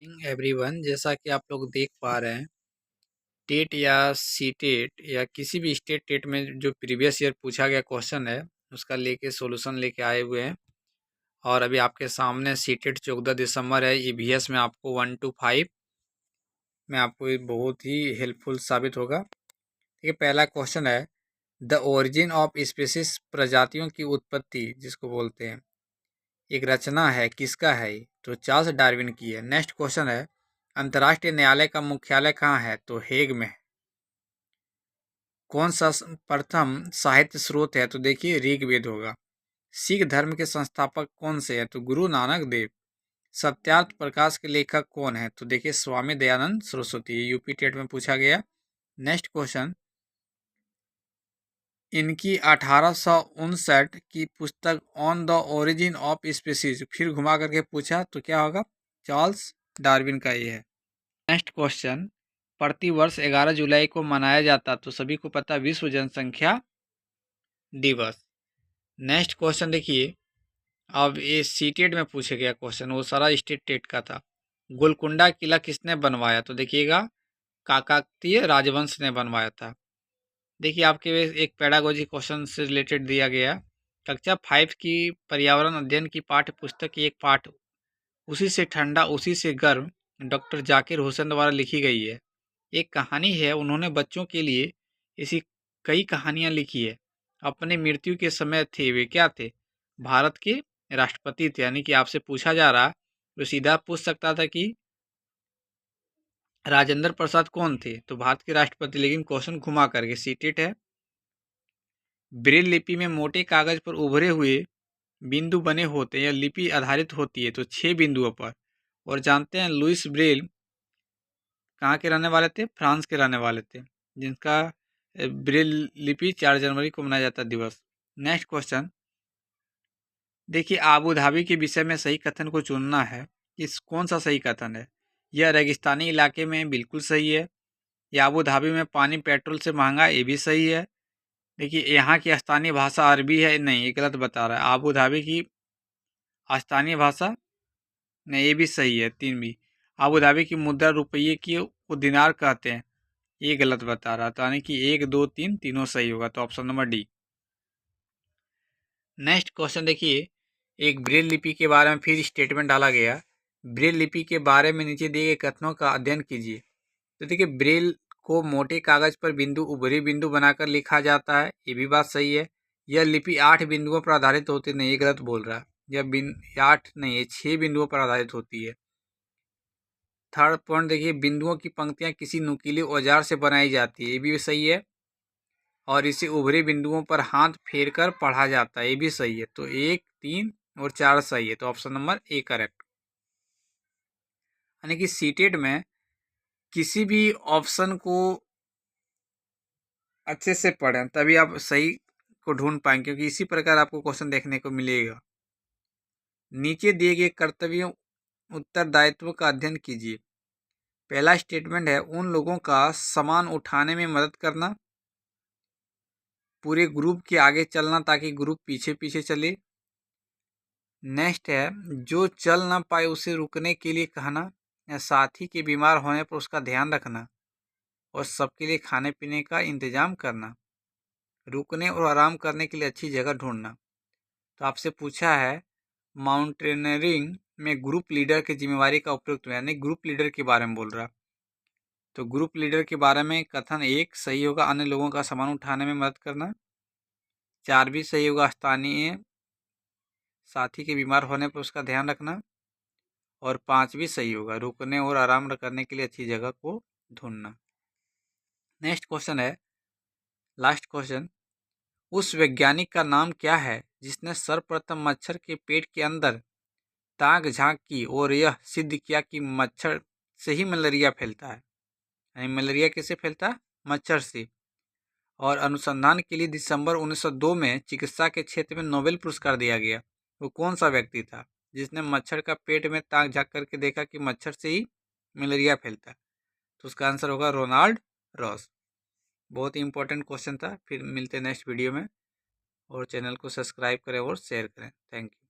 Everyone, जैसा कि आप लोग देख पा रहे हैं, टेट या सी टेट या किसी भी स्टेट टेट में जो प्रीवियस ईयर पूछा गया क्वेश्चन है उसका लेके सॉल्यूशन लेके आए हुए हैं। और अभी आपके सामने सी टेट 14 दिसंबर है। ईवीएस में आपको 1 to 5 में आपको ये बहुत ही हेल्पफुल साबित होगा। ठीक है, पहला क्वेश्चन है, द ओरिजिन ऑफ स्पीसीज, प्रजातियों की उत्पत्ति जिसको बोलते हैं, एक रचना है, किसका है ये? तो चार्ल्स डार्विन की है। नेक्स्ट क्वेश्चन है, अंतर्राष्ट्रीय न्यायालय का मुख्यालय कहाँ है? तो हेग में है। कौन सा प्रथम साहित्य स्रोत है? तो देखिए ऋग्वेद होगा। सिख धर्म के संस्थापक कौन से हैं? तो गुरु नानक देव। सत्यार्थ प्रकाश के लेखक कौन है? तो देखिए स्वामी दयानंद सरस्वती। यूपी टेट में पूछा गया। नेक्स्ट क्वेश्चन, इनकी 1859 की पुस्तक on the origin of species फिर घुमा करके पूछा तो क्या होगा? चार्ल्स डार्विन का ये है। नेक्स्ट क्वेश्चन, प्रतिवर्ष 11 जुलाई को मनाया जाता, तो सभी को पता, विश्व जनसंख्या दिवस। नेक्स्ट क्वेश्चन देखिए, अब ये सीटेट में पूछे गया क्वेश्चन, वो सारा स्टेट टेट का था। गोलकुंडा किला किसने बनवाया? तो देखिएगा काकतीय राजवंश ने बनवाया था। देखिए आपके एक पेडागोजी क्वेश्चन से रिलेटेड दिया गया, कक्षा 5 की पर्यावरण अध्ययन की पाठ्य पुस्तक की एक पाठ, उसी से ठंडा उसी से गर्म, डॉक्टर जाकिर हुसैन द्वारा लिखी गई है। एक कहानी है, उन्होंने बच्चों के लिए ऐसी कई कहानियां लिखी है। अपने मृत्यु के समय थे वे क्या थे? भारत के राष्ट्रपति थे। यानी कि आपसे पूछा जा रहा, तो सीधा पूछ सकता था कि राजेंद्र प्रसाद कौन थे? तो भारत के राष्ट्रपति, लेकिन क्वेश्चन घुमा करके सीटेट है। ब्रेल लिपि में मोटे कागज पर उभरे हुए बिंदु बने होते हैं या लिपि आधारित होती है तो 6 बिंदुओं पर। और जानते हैं लुइस ब्रेल कहाँ के रहने वाले थे? फ्रांस के रहने वाले थे, जिनका ब्रेल लिपि 4 जनवरी को मनाया जाता दिवस। नेक्स्ट क्वेश्चन देखिए, आबू धाबी के विषय में सही कथन को चुनना है। इस कौन सा सही कथन है? यह रेगिस्तानी इलाके में बिल्कुल सही है। या आबू धाबी में पानी पेट्रोल से महंगा, ये भी सही है। देखिए यहाँ की स्थानीय भाषा अरबी है, नहीं ये गलत बता रहा है। आबू धाबी की स्थानीय भाषा, नहीं ये भी सही है, 3 भी। आबू धाबी की मुद्रा रुपये की को दिनार कहते हैं, ये गलत बता रहा था। यानी कि 1 2 3 तीनों सही होगा, तो option number D. Next question देखिए, एक ब्रेल लिपि के बारे में फिर स्टेटमेंट डाला गया। ब्रेल लिपि के बारे में नीचे दिए गए कथनों का अध्ययन कीजिए। तो देखिए ब्रेल को मोटे कागज पर बिंदु उभरे बिंदु बनाकर लिखा जाता है, ये भी बात सही है। यह लिपि 8 बिंदुओं पर आधारित होती, नहीं ये गलत बोल रहा है। यह 8 नहीं, ये 6 बिंदुओं पर आधारित होती है। थर्ड पॉइंट देखिए, बिंदुओं की पंक्तियां किसी नुकीले औजार से बनाई जाती है, ये भी सही है। और इसे उभरे बिंदुओं पर हाथ फेर कर पढ़ा जाता है, ये भी सही है। तो 1 3 और 4 सही है, तो ऑप्शन नंबर ए करेक्ट। यानी कि सीटेट में किसी भी ऑप्शन को अच्छे से पढ़ें तभी आप सही को ढूंढ पाएंगे, क्योंकि इसी प्रकार आपको क्वेश्चन देखने को मिलेगा। नीचे दिए गए कर्तव्यों उत्तरदायित्व का अध्ययन कीजिए। पहला स्टेटमेंट है, उन लोगों का सामान उठाने में मदद करना, पूरे ग्रुप के आगे चलना ताकि ग्रुप पीछे पीछे चले। नेक्स्ट है, जो चल ना पाए उसे रुकने के लिए कहना, या साथी के बीमार होने पर उसका ध्यान रखना और सबके लिए खाने पीने का इंतजाम करना। रुकने और आराम करने के लिए अच्छी जगह ढूंढना। तो आपसे पूछा है, माउंटेनियरिंग में ग्रुप लीडर की जिम्मेवारी का उपयुक्त, यानी ग्रुप लीडर के बारे में बोल रहा। तो ग्रुप लीडर के बारे में कथन 1 सही होगा, अन्य लोगों का सामान उठाने में मदद करना। 4 भी सही होगा, स्थानीय साथी के बीमार होने पर उसका ध्यान रखना। और 5 भी सही होगा, रुकने और आराम करने के लिए अच्छी जगह को ढूंढना। नेक्स्ट क्वेश्चन है, लास्ट क्वेश्चन, उस वैज्ञानिक का नाम क्या है जिसने सर्वप्रथम मच्छर के पेट के अंदर ताक झांक की और यह सिद्ध किया कि मच्छर से ही मलेरिया फैलता है? यानी मलेरिया कैसे फैलता है? मच्छर से। और अनुसंधान के लिए दिसंबर 1902 में चिकित्सा के क्षेत्र में नोबेल पुरस्कार दिया गया। वो कौन सा व्यक्ति था जिसने मच्छर का पेट में ताक झांक करके देखा कि मच्छर से ही मलेरिया फैलता है? तो उसका आंसर होगा रोनाल्ड रॉस। बहुत ही इंपॉर्टेंट क्वेश्चन था। फिर मिलते हैं नेक्स्ट वीडियो में, और चैनल को सब्सक्राइब करें और शेयर करें। Thank you.